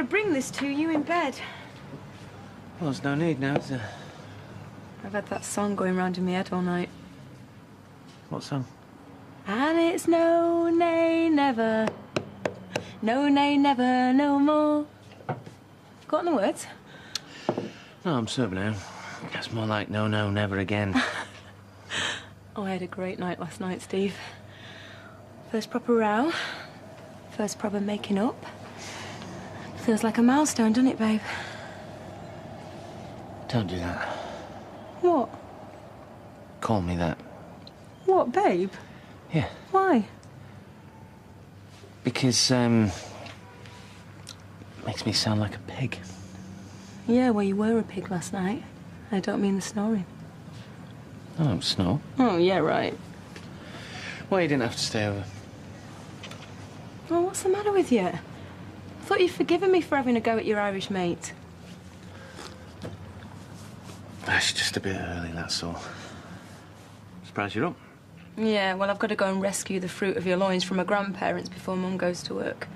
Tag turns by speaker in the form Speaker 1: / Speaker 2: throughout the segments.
Speaker 1: to bring this to you in bed.
Speaker 2: Well, there's no need now, is there?
Speaker 1: I've had that song going round in my head all night.
Speaker 2: What song?
Speaker 1: And it's no, nay, never. No, nay, never, no more. Got the words?
Speaker 2: No, I'm sober now. That's more like no, no, never again.
Speaker 1: Oh, I had a great night last night, Steve. First proper row. First proper making up. Feels like a milestone, doesn't it, babe?
Speaker 2: Don't do that.
Speaker 1: What?
Speaker 2: Call me that.
Speaker 1: What, babe?
Speaker 2: Yeah.
Speaker 1: Why?
Speaker 2: Because, makes me sound like a pig.
Speaker 1: Yeah, well, you were a pig last night. I don't mean the snoring.
Speaker 2: I don't snore.
Speaker 1: Oh, yeah, right.
Speaker 2: Well, you didn't have to stay over.
Speaker 1: Oh, what's the matter with you? I thought you'd forgiven me for having a go at your Irish mate.
Speaker 2: It's just a bit early, that's all. Surprised you're up.
Speaker 1: Yeah, well, I've got to go and rescue the fruit of your loins from my grandparents before Mum goes to work.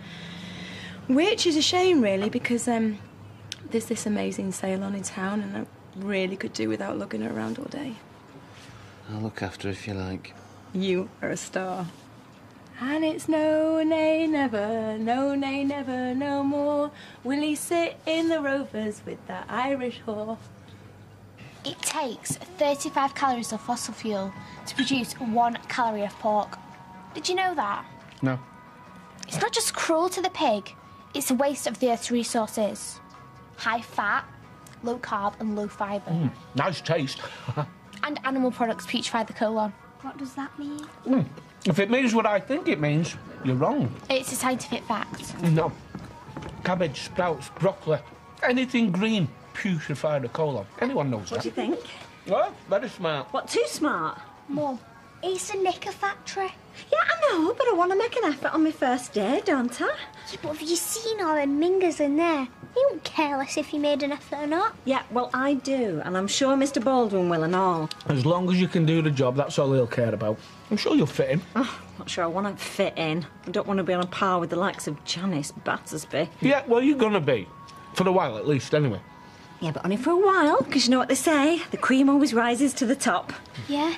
Speaker 1: Which is a shame, really, because there's this amazing sale on in town and I really could do without lugging her around all day.
Speaker 2: I'll look after her if you like.
Speaker 1: You are a star. And it's no, nay, never, no, nay, never, no more. Will he sit in the Rovers with that Irish whore?
Speaker 3: It takes 35 calories of fossil fuel to produce 1 calorie of pork. Did you know that?
Speaker 4: No.
Speaker 3: It's not just cruel to the pig, it's a waste of the Earth's resources. High fat, low carb and low fibre.
Speaker 4: Nice taste.
Speaker 3: And animal products putrefy the colon. What does that mean?
Speaker 4: If it means what I think it means, you're wrong.
Speaker 3: It's a scientific fact.
Speaker 4: No. Cabbage, sprouts, broccoli, anything green putrefy the colon. Anyone knows
Speaker 5: What
Speaker 4: that.
Speaker 5: do you think?
Speaker 4: Well, very smart.
Speaker 5: What, too smart?
Speaker 3: Mum, it's a knicker factory.
Speaker 5: Yeah, I know, but I want to make an effort on my first day, don't I?
Speaker 3: Yeah, but have you seen all the mingers in there? You don't care less if you made an effort or not.
Speaker 5: Yeah, well, I do, and I'm sure Mr. Baldwin will and all.
Speaker 4: As long as you can do the job, that's all he'll care about. I'm sure you'll fit in.
Speaker 5: Oh, not sure I want to fit in. I don't want to be on a par with the likes of Janice Battersby.
Speaker 4: Yeah, well, you're gonna be. For a while, at least, anyway.
Speaker 5: Yeah, but only for a while, because you know what they say, the cream always rises to the top.
Speaker 3: Yeah,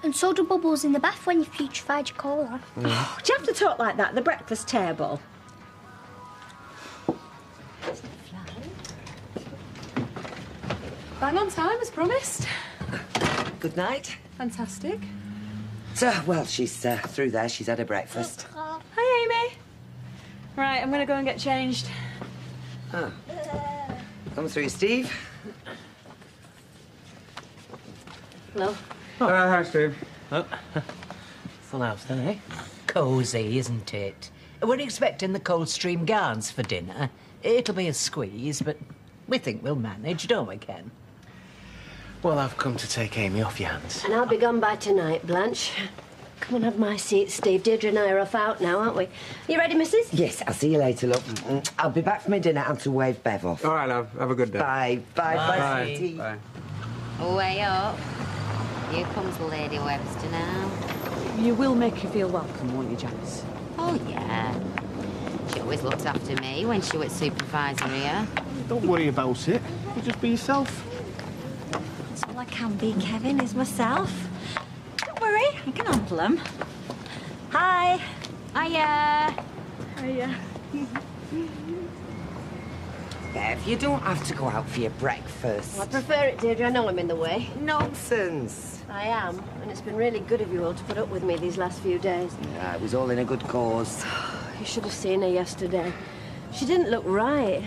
Speaker 3: and so do bubbles in the bath when you've putrefied your colon.
Speaker 5: Oh, do you have to talk like that at the breakfast table?
Speaker 1: Bang on time, as promised.
Speaker 6: Good night.
Speaker 1: Fantastic.
Speaker 6: So, well, she's through there. She's had her breakfast.
Speaker 1: Hi, Amy. Right, I'm going to go and get changed.
Speaker 6: Oh. Come through, Steve.
Speaker 5: Hello.
Speaker 4: Hi, Steve.
Speaker 2: Oh. Full house then, eh?
Speaker 7: Cosy, isn't it? We're expecting the Coldstream Gardens for dinner. It'll be a squeeze, but we think we'll manage, don't we, Ken?
Speaker 2: Well, I've come to take Amy off your hands.
Speaker 8: And I'll be gone by tonight, Blanche. Come and have my seat, Steve. Deirdre and I are off out now, aren't we? You ready, missus?
Speaker 6: Yes, I'll see you later, look. I'll be back for my dinner and to wave Bev off.
Speaker 9: All right, love. Have a good day.
Speaker 6: Bye. Bye. Bye. Sweetie.
Speaker 9: Bye.
Speaker 10: Way up. Here comes Lady Webster now.
Speaker 11: You will make you feel welcome, won't you, Janice?
Speaker 10: Oh, yeah. She always looked after me when she was supervisor here.
Speaker 9: Don't worry about it. You just be yourself.
Speaker 5: That's all I can be, Kevin, is myself. Don't worry, I can handle them. Hi.
Speaker 10: Hiya.
Speaker 5: Hiya.
Speaker 6: Bev, you don't have to go out for your breakfast.
Speaker 8: Well, I prefer it, Deirdre. I know I'm in the way.
Speaker 6: Nonsense.
Speaker 8: I am, and it's been really good of you all to put up with me these last few days.
Speaker 6: Yeah, it was all in a good cause.
Speaker 8: You should have seen her yesterday. She didn't look right.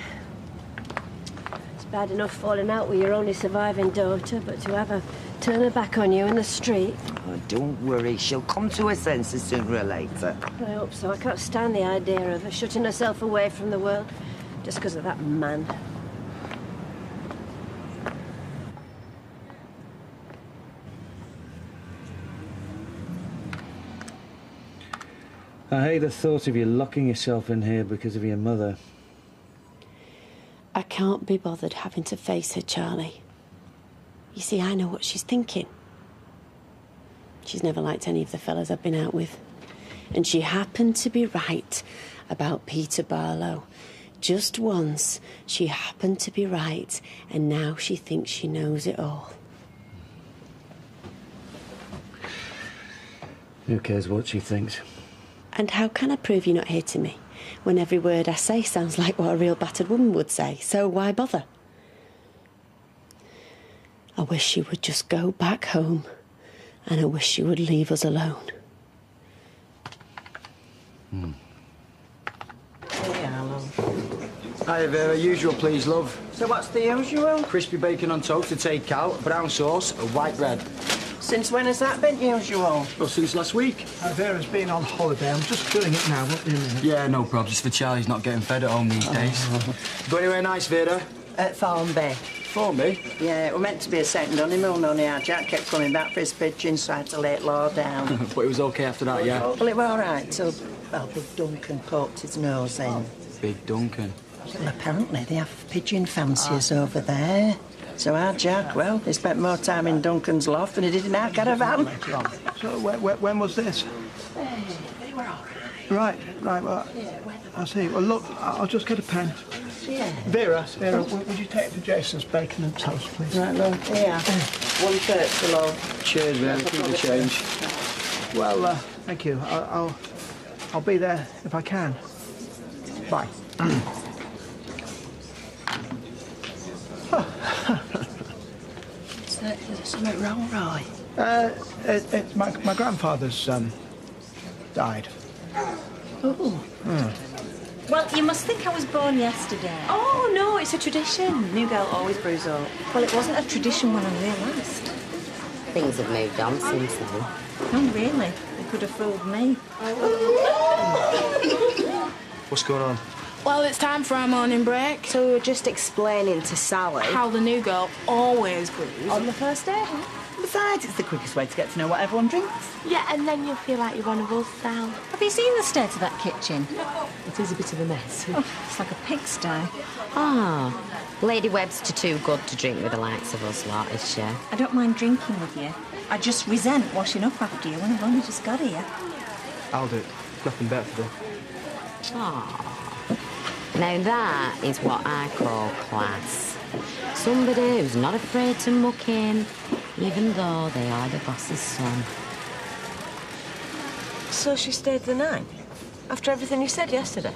Speaker 8: It's bad enough falling out with your only surviving daughter, but to have her turn her back on you in the street.
Speaker 6: Oh, don't worry. She'll come to her senses sooner or later.
Speaker 8: I hope so. I can't stand the idea of her shutting herself away from the world just because of that man.
Speaker 2: I hate the thought of you locking yourself in here because of your mother.
Speaker 11: I can't be bothered having to face her, Charlie. You see, I know what she's thinking. She's never liked any of the fellas I've been out with. And she happened to be right about Peter Barlow. just once she happened to be right, and now she thinks she knows it all.
Speaker 2: Who cares what she thinks?
Speaker 11: And how can I prove you're not hating me when every word I say sounds like what a real battered woman would say? So why bother? I wish she would just go back home, and I wish she would leave us alone.
Speaker 12: Yeah, love.
Speaker 9: Hi, Vera. Usual, please, love.
Speaker 12: So what's the usual?
Speaker 9: Crispy bacon on toast to take out, brown sauce, and white bread.
Speaker 12: Since when has that been usual?
Speaker 9: Well, since last week.
Speaker 13: Vera's been on holiday. I'm just doing it now. Won't be a minute.
Speaker 9: Yeah, no problems. It's for Charlie's not getting fed at home these days. Go anywhere nice, Vera?
Speaker 12: At Formby.
Speaker 9: Formby?
Speaker 12: Yeah, it was meant to be a second honeymoon, only our Jack kept coming back for his pigeon, so I had to lay it low down.
Speaker 9: But it was OK after that, yeah?
Speaker 12: Well, it was all right till, well, Big Duncan poked his nose in.
Speaker 9: Big Duncan?
Speaker 12: Well, apparently they have pigeon fanciers over there. So our Jack, well, he spent more time in Duncan's loft than he did in our caravan.
Speaker 13: So when was this?
Speaker 12: They were all right.
Speaker 13: Right, well, I see. Well, look, I'll just get a pen.
Speaker 12: Yeah.
Speaker 13: Vera, would you take the Jason's bacon and toast, please?
Speaker 12: Right, love. Yeah. 1.30, love.
Speaker 9: Cheers, Vera. Keep the change.
Speaker 13: Well, thank you. I'll be there if I can. Bye.
Speaker 12: Is there something wrong, Roy?
Speaker 13: It's my grandfather's died.
Speaker 12: Oh.
Speaker 5: Well, you must think I was born yesterday.
Speaker 1: Oh, no, it's a tradition. New girl always brews up.
Speaker 5: Well, it wasn't a tradition when I realised.
Speaker 10: Things have moved on since then.
Speaker 5: Oh, really? They could have fooled me.
Speaker 9: What's going on?
Speaker 1: Well, it's time for our morning break.
Speaker 6: So we were just explaining to Sally
Speaker 1: How the new girl always brews.
Speaker 6: on the first day.
Speaker 12: Besides, it's the quickest way to get to know what everyone drinks.
Speaker 1: Yeah, and then you'll feel like you're on a roll down.
Speaker 5: Have you seen the state of that kitchen?
Speaker 6: It is a bit of a mess.
Speaker 5: Oh, it's like a pigsty.
Speaker 10: Ah, Lady Webster too good to drink with the likes of us lot, is she?
Speaker 5: I don't mind drinking with you. I just resent washing up after you when I've only just got here.
Speaker 9: I'll do it. Nothing better to do.
Speaker 10: Ah. Now that is what I call class. Somebody who's not afraid to muck in, even though they are the boss's son.
Speaker 6: So she stayed the night? After everything you said yesterday?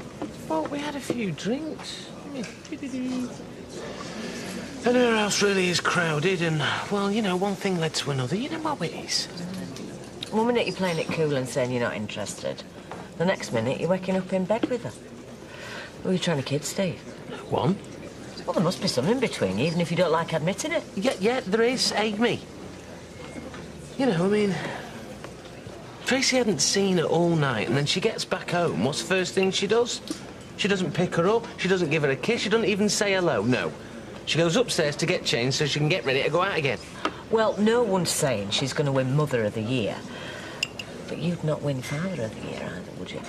Speaker 14: Well, we had a few drinks. And her house really is crowded and, well, you know, one thing led to another. You know how it is.
Speaker 6: One minute you're playing it cool and saying you're not interested. The next minute you're waking up in bed with her. Who are you trying to kid, Steve?
Speaker 14: One?
Speaker 6: Well, there must be something in between you, even if you don't like admitting it.
Speaker 14: Yeah, there is, Amy. You know, I mean... Tracy hadn't seen her all night, and then she gets back home. What's the first thing she does? She doesn't pick her up, she doesn't give her a kiss, she doesn't even say hello, no. She goes upstairs to get changed so she can get ready to go out again.
Speaker 6: Well, no one's saying she's going to win Mother of the Year. But you'd not win Father of the Year either, would you?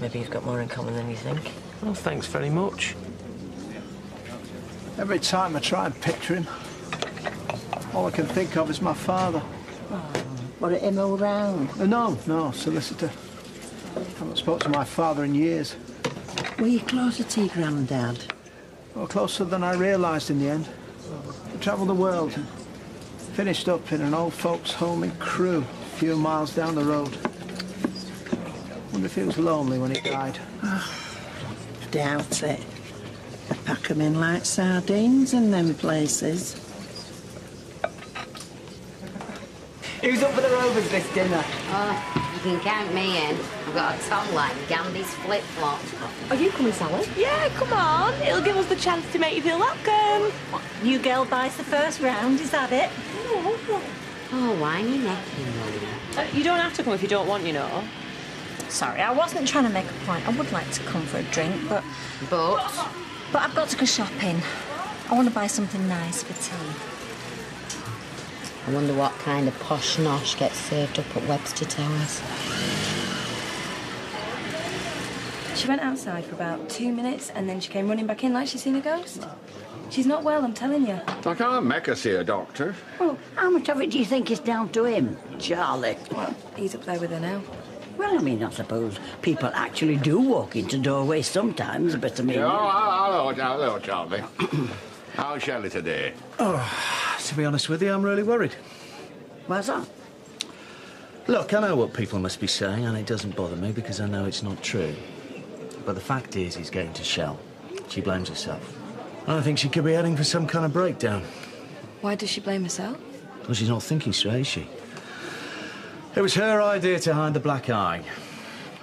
Speaker 6: Maybe you've got more in common than you think.
Speaker 14: Well, thanks very much.
Speaker 13: Every time I try and picture him, all I can think of is my father.
Speaker 12: What, at him all round?
Speaker 13: No, solicitor. Haven't spoken to my father in years.
Speaker 12: Were you closer to your granddad?
Speaker 13: Well, closer than I realised in the end. I travelled the world and finished up in an old folks' home in Crewe, a few miles down the road. Wonder if he was lonely when he died.
Speaker 12: Doubt it. They pack 'em in like sardines in them places.
Speaker 6: Who's up for the Rovers this dinner?
Speaker 10: Oh, you can count me in. I've got a tongue like Gandhi's flip-flop.
Speaker 1: Are you coming, Sally? Yeah, come on. It'll give us the chance to make you feel welcome.
Speaker 5: What, new girl buys the first round, is that it?
Speaker 10: Oh, whiny necky.
Speaker 1: You don't have to come if you don't want, you know.
Speaker 5: Sorry, I wasn't trying to make a point. I would like to come for a drink, but I've got to go shopping. I want to buy something nice for tea.
Speaker 10: I wonder what kind of posh nosh gets served up at Webster Towers.
Speaker 1: She went outside for about 2 minutes and then she came running back in like she'd seen a ghost. She's not well, I'm telling you.
Speaker 15: I can't make her see a doctor.
Speaker 12: Well, how much of it do you think is down to him, Charlie?
Speaker 1: Well, he's up there with her now.
Speaker 16: Well, I mean, I suppose people actually do walk into doorways sometimes, but I mean...
Speaker 15: Oh, hello, Charlie. How's Shelley today?
Speaker 2: Oh, to be honest with you, I'm really worried.
Speaker 16: Why's that?
Speaker 2: Look, I know what people must be saying, and it doesn't bother me because I know it's not true. But the fact is, he's getting to Shell. She blames herself. I think she could be heading for some kind of breakdown.
Speaker 1: Why does she blame herself?
Speaker 2: Well, she's not thinking straight, is she? It was her idea to hide the black eye.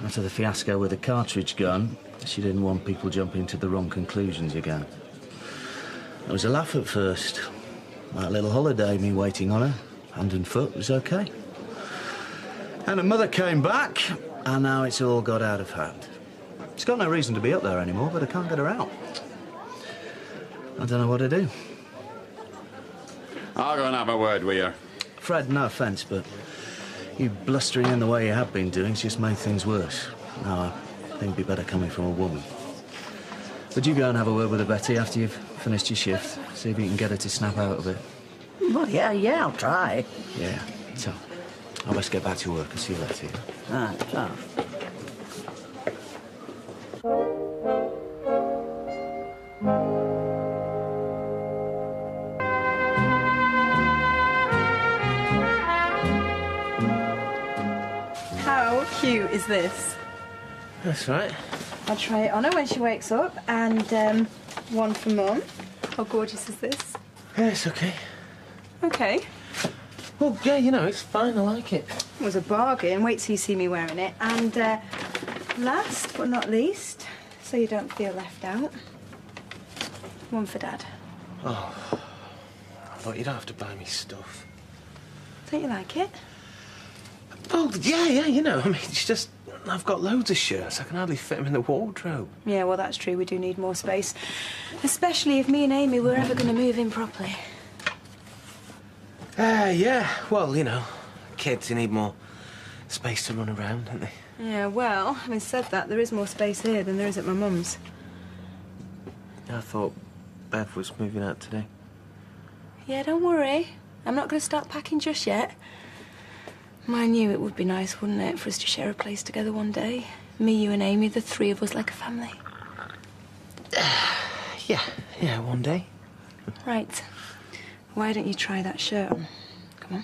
Speaker 2: After the fiasco with the cartridge gun, she didn't want people jumping to the wrong conclusions again. It was a laugh at first. That little holiday, me waiting on her, hand and foot, was OK. And her mother came back, and now it's all got out of hand. She's got no reason to be up there anymore, but I can't get her out. I don't know what to do.
Speaker 15: I'll go and have a word with you.
Speaker 2: Fred, no offence, but you blustering in the way you have been doing's just made things worse. No, I think it'd be better coming from a woman. Would you go and have a word with her, Betty, after you've finished your shift? See if you can get her to snap out of it.
Speaker 16: Well, yeah, I'll try.
Speaker 2: Yeah, so I best get back to work and see you later.
Speaker 16: Right, so...
Speaker 1: How cute is this?
Speaker 14: That's right.
Speaker 1: I'll try it on her when she wakes up, and one for Mum. How gorgeous is this?
Speaker 14: Yeah, it's OK.
Speaker 1: OK.
Speaker 14: Well, yeah, you know, it's fine. I like it.
Speaker 1: It was a bargain. Wait till you see me wearing it. And last but not least, so you don't feel left out, one for Dad.
Speaker 14: Oh, I thought you don't have to buy me stuff.
Speaker 1: Don't you like it?
Speaker 14: Oh, yeah, you know, I mean, it's just... I've got loads of shirts. I can hardly fit them in the wardrobe.
Speaker 1: Yeah, well, that's true. We do need more space. Especially if me and Amy were ever going to move in properly.
Speaker 14: Yeah. Well, you know, kids, you need more space to run around, don't they?
Speaker 1: Yeah, well, having said that, there is more space here than there is at my mum's.
Speaker 14: I thought Bev was moving out today.
Speaker 1: Yeah, don't worry. I'm not going to start packing just yet. Mind you, it would be nice, wouldn't it, for us to share a place together one day? Me, you and Amy, the three of us like a family.
Speaker 14: Yeah, one day.
Speaker 1: Right. Why don't you try that shirt on? Come on.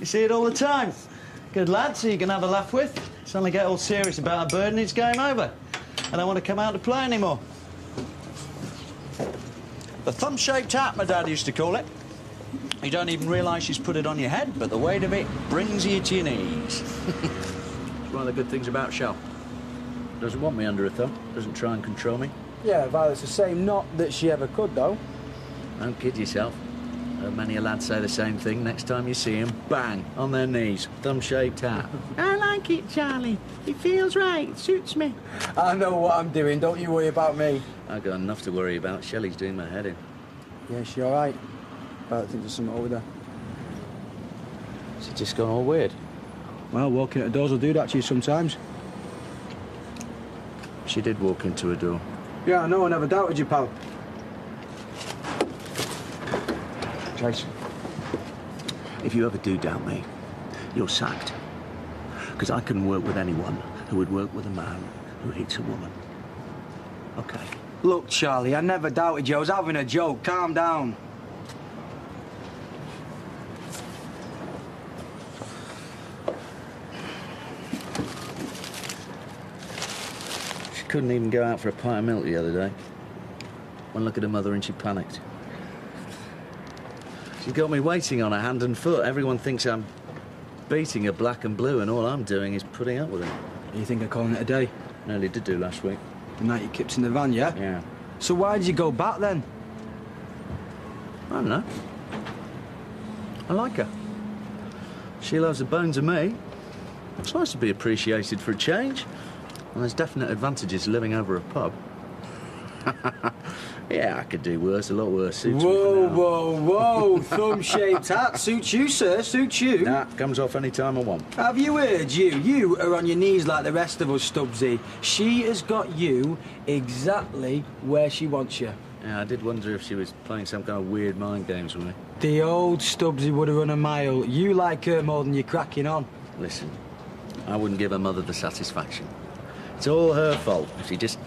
Speaker 2: You see it all the time. Good lad, so you can have a laugh with. Suddenly get all serious about a bird and it's game over. I don't want to come out to play anymore. The thumb-shaped hat, my dad used to call it. You don't even realise she's put it on your head, but the weight of it brings you to your knees. It's one of the good things about Shell. Doesn't want me under her thumb, doesn't try and control me.
Speaker 9: Yeah, Violet's the same, not that she ever could, though.
Speaker 2: Don't kid yourself. Many a lad say the same thing next time you see him. Bang, on their knees, thumb-shaped hat.
Speaker 12: I like it, Charlie. It feels right. It suits me.
Speaker 9: I know what I'm doing. Don't you worry about me.
Speaker 2: I've got enough to worry about. Shelley's doing my head in.
Speaker 9: Yeah, she all right? I think there's something over there.
Speaker 2: She's just gone all weird.
Speaker 9: Well, walking at the doors will do that to you sometimes.
Speaker 2: She did walk into a door.
Speaker 9: Yeah, I know. I never doubted you, pal.
Speaker 2: Jason, if you ever do doubt me, you're sacked. Because I couldn't work with anyone who would work with a man who hits a woman. OK?
Speaker 9: Look, Charlie, I never doubted you. I was having a joke. Calm down.
Speaker 2: She couldn't even go out for a pint of milk the other day. One look at her mother and she panicked. She's got me waiting on her hand and foot. Everyone thinks I'm beating her black and blue, and all I'm doing is putting up with it.
Speaker 9: You think of calling it a day?
Speaker 2: Nearly did do last week.
Speaker 9: The night you kipped in the van, yeah?
Speaker 2: Yeah.
Speaker 9: So why did you go back then?
Speaker 2: I don't know. I like her. She loves the bones of me. It's nice to be appreciated for a change. And there's definite advantages to living over a pub. Yeah, I could do worse, a lot worse. Suits me for now.
Speaker 9: Whoa. Thumb-shaped hat. Suits you, sir. Suits you.
Speaker 2: Nah, comes off any time I want.
Speaker 9: Have you heard you? You are on your knees like the rest of us, Stubbsy. She has got you exactly where she wants you.
Speaker 2: Yeah, I did wonder if she was playing some kind of weird mind games with me.
Speaker 9: The old Stubbsy would have run a mile. You like her more than you're cracking on.
Speaker 2: Listen, I wouldn't give her mother the satisfaction. It's all her fault. If she just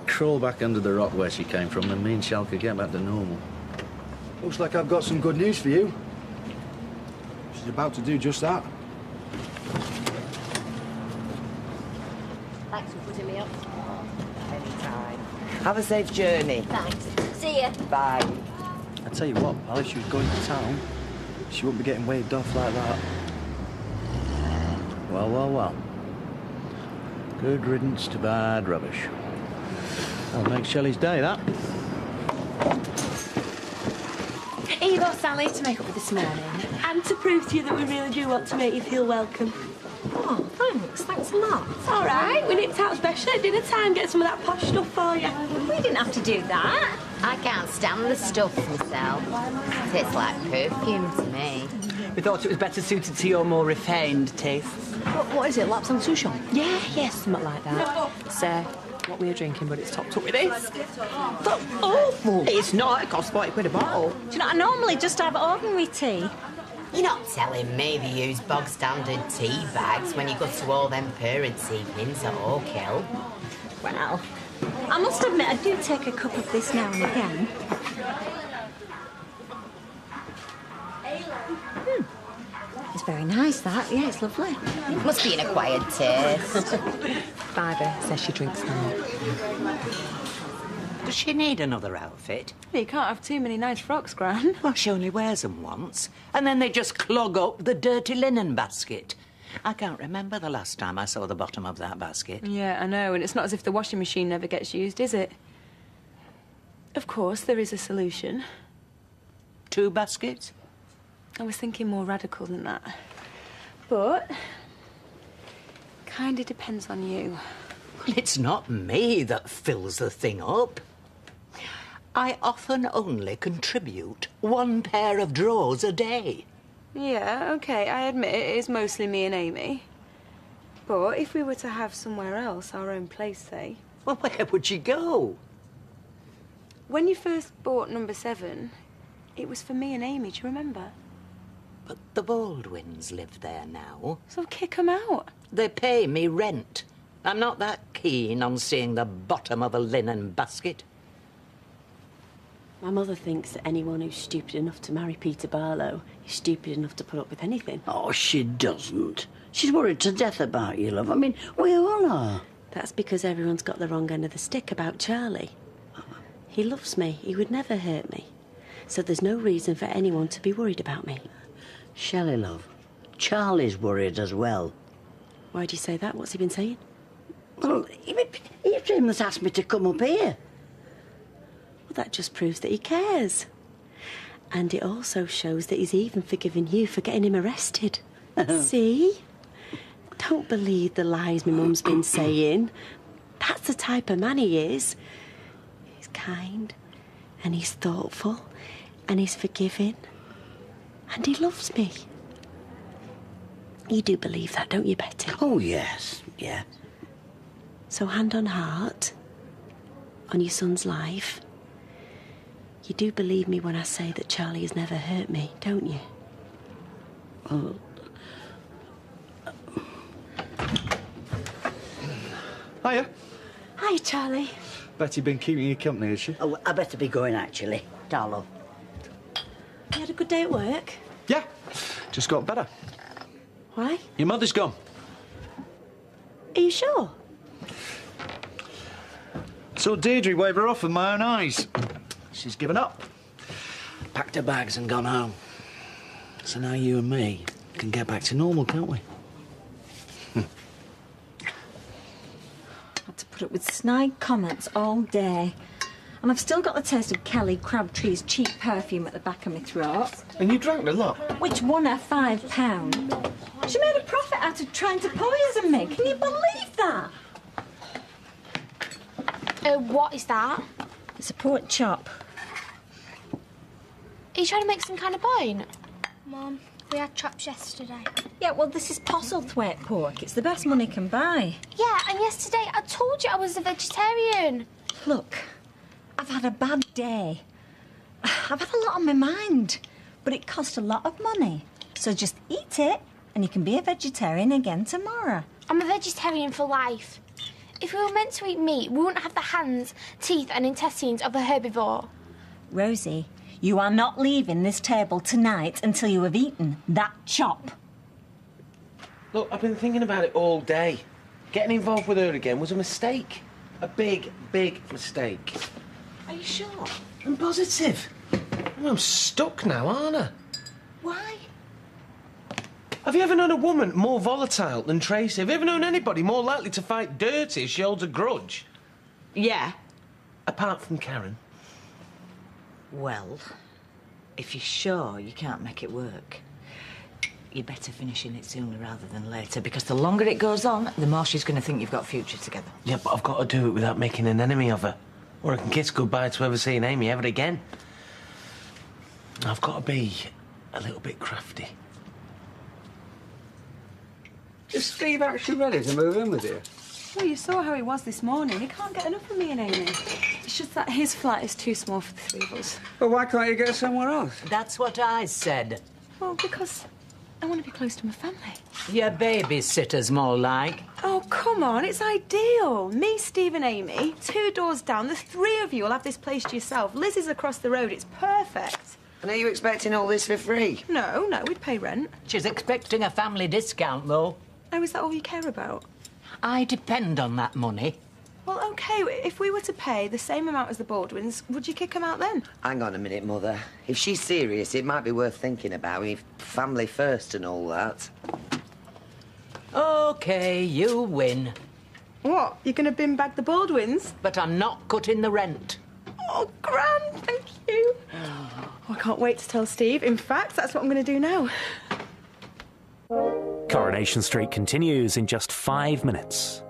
Speaker 2: crawl back under the rock where she came from, then me and Shell could get back to normal.
Speaker 9: Looks like I've got some good news for you. She's about to do just that.
Speaker 8: Thanks for putting me up.
Speaker 7: Anytime. Have a safe journey.
Speaker 8: Thanks. See ya.
Speaker 7: Bye.
Speaker 9: I tell you what, pal, if she was going to town, she wouldn't be getting waved off like that.
Speaker 2: Well, well, well. Good riddance to bad rubbish. That'll make Shelley's day, that.
Speaker 11: Here you go, Sally, to make up for this morning. And to prove to you that we really do want to make you feel welcome.
Speaker 5: Oh, thanks. Thanks a lot.
Speaker 11: It's all right. We nipped out special at dinner time, get some of that posh stuff for you.
Speaker 5: We didn't have to do that.
Speaker 10: I can't stand the stuff myself. Tastes like perfume to me.
Speaker 7: We thought it was better suited to your more refined tastes.
Speaker 11: What is it, Lapsang Souchong? Yeah, something like that.
Speaker 17: Sir, what were you drinking, but it's topped up with this?
Speaker 11: That's awful.
Speaker 7: It's not. It costs 40 quid a bottle.
Speaker 5: Do you know, I normally just have ordinary tea.
Speaker 10: You're not telling me they use bog standard tea bags when you go to all them parents' evenings at Oak Hill.
Speaker 5: Well, I must admit I do take a cup of this now and again. It's very nice, that. Yeah, it's lovely.
Speaker 10: It must be an acquired taste.
Speaker 17: Fiver says she drinks now.
Speaker 7: Does she need another outfit?
Speaker 1: You can't have too many nice frocks, Gran.
Speaker 7: Well, she only wears them once, and then they just clog up the dirty linen basket. I can't remember the last time I saw the bottom of that basket.
Speaker 1: Yeah, I know, and it's not as if the washing machine never gets used, is it? Of course, there is a solution.
Speaker 7: 2 baskets?
Speaker 1: I was thinking more radical than that. But kind of depends on you.
Speaker 7: Well, it's not me that fills the thing up. I often only contribute 1 pair of drawers a day.
Speaker 1: Yeah, OK, I admit it is mostly me and Amy. But if we were to have somewhere else, our own place, say...
Speaker 7: Well, where would you go?
Speaker 1: When you first bought number 7, it was for me and Amy, do you remember?
Speaker 7: But the Baldwins live there now.
Speaker 1: So kick them out.
Speaker 7: They pay me rent. I'm not that keen on seeing the bottom of a linen basket.
Speaker 11: My mother thinks that anyone who's stupid enough to marry Peter Barlow is stupid enough to put up with anything.
Speaker 16: Oh, she doesn't. She's worried to death about you, love. I mean, we all are.
Speaker 11: That's because everyone's got the wrong end of the stick about Charlie. He loves me. He would never hurt me. So there's no reason for anyone to be worried about me.
Speaker 16: Shelley, love, Charlie's worried as well.
Speaker 11: Why do you say that? What's he been saying?
Speaker 16: Well, it's him that's asked me to come up here.
Speaker 11: Well, that just proves that he cares. And it also shows that he's even forgiven you for getting him arrested. See? Don't believe the lies my mum's been saying. That's the type of man he is. He's kind, and he's thoughtful, and he's forgiving, and he loves me. You do believe that, don't you, Betty?
Speaker 16: Oh, yes, yeah.
Speaker 11: So hand on heart, on your son's life, you do believe me when I say that Charlie has never hurt me, don't you?
Speaker 16: Oh.
Speaker 2: Hiya.
Speaker 11: Hi, Charlie.
Speaker 2: Betty been keeping you company, has she?
Speaker 16: Oh, I better be going, actually. Ta, love.
Speaker 11: You had a good day at work?
Speaker 2: Yeah, just got better.
Speaker 11: Why?
Speaker 2: Your mother's gone.
Speaker 11: Are you sure?
Speaker 2: Saw Deirdre wave her off with my own eyes. She's given up. Packed her bags and gone home. So now you and me can get back to normal, can't we?
Speaker 5: Had to put up with snide comments all day. And I've still got the taste of Kelly Crabtree's cheap perfume at the back of my throat.
Speaker 14: And you drank a lot?
Speaker 5: Which won her £5. She made a profit out of trying to poison me. Can you believe that?
Speaker 3: What is that?
Speaker 5: It's a pork chop.
Speaker 3: Are you trying to make some kind of point? Mum, we had chops yesterday.
Speaker 5: Yeah, well, this is Postlethwaite pork. It's the best money can buy.
Speaker 3: Yeah, and yesterday I told you I was a vegetarian.
Speaker 5: Look, I've had a bad day. I've had a lot on my mind, but it cost a lot of money. So just eat it And you can be a vegetarian again tomorrow.
Speaker 3: I'm a vegetarian for life. If we were meant to eat meat, we wouldn't have the hands, teeth and intestines of a herbivore.
Speaker 5: Rosie, you are not leaving this table tonight until you have eaten that chop.
Speaker 14: Look, I've been thinking about it all day. Getting involved with her again was a mistake. A big, big mistake.
Speaker 6: Are you sure?
Speaker 14: I'm positive. I'm stuck now, aren't I?
Speaker 6: Why?
Speaker 14: Have you ever known a woman more volatile than Tracy? Have you ever known anybody more likely to fight dirty if she holds a grudge?
Speaker 6: Yeah.
Speaker 14: Apart from Karen.
Speaker 6: Well, if you're sure you can't make it work, you're better finishing it sooner rather than later, because the longer it goes on, the more she's going to think you've got a future together.
Speaker 14: Yeah, but I've got to do it without making an enemy of her. Or I can kiss goodbye to ever seeing Amy ever again. I've got to be a little bit crafty.
Speaker 9: Is Steve actually ready to move in with you?
Speaker 1: Well, you saw how he was this morning. He can't get enough of me and Amy. It's just that his flat is too small for the three of us.
Speaker 9: Well, why can't you get somewhere else?
Speaker 6: That's what I said.
Speaker 1: Well, because I want to be close to my family.
Speaker 6: Your babysitter's more like.
Speaker 1: Oh, come on, it's ideal. Me, Steve and Amy, 2 doors down, the 3 of you will have this place to yourself. Liz is across the road, it's perfect.
Speaker 18: And are you expecting all this for free?
Speaker 1: No, we'd pay rent.
Speaker 6: She's expecting a family discount, though.
Speaker 1: Oh, is that all you care about?
Speaker 6: I depend on that money.
Speaker 1: Well, OK, if we were to pay the same amount as the Baldwins, would you kick them out then?
Speaker 18: Hang on a minute, Mother. If she's serious, it might be worth thinking about. Family first and all that.
Speaker 6: OK, you win.
Speaker 1: What? You're going to bin bag the Baldwins?
Speaker 6: But I'm not cutting the rent.
Speaker 1: Oh, grand, thank you. Oh, I can't wait to tell Steve. In fact, that's what I'm going to do now.
Speaker 19: Coronation Street continues in just 5 minutes.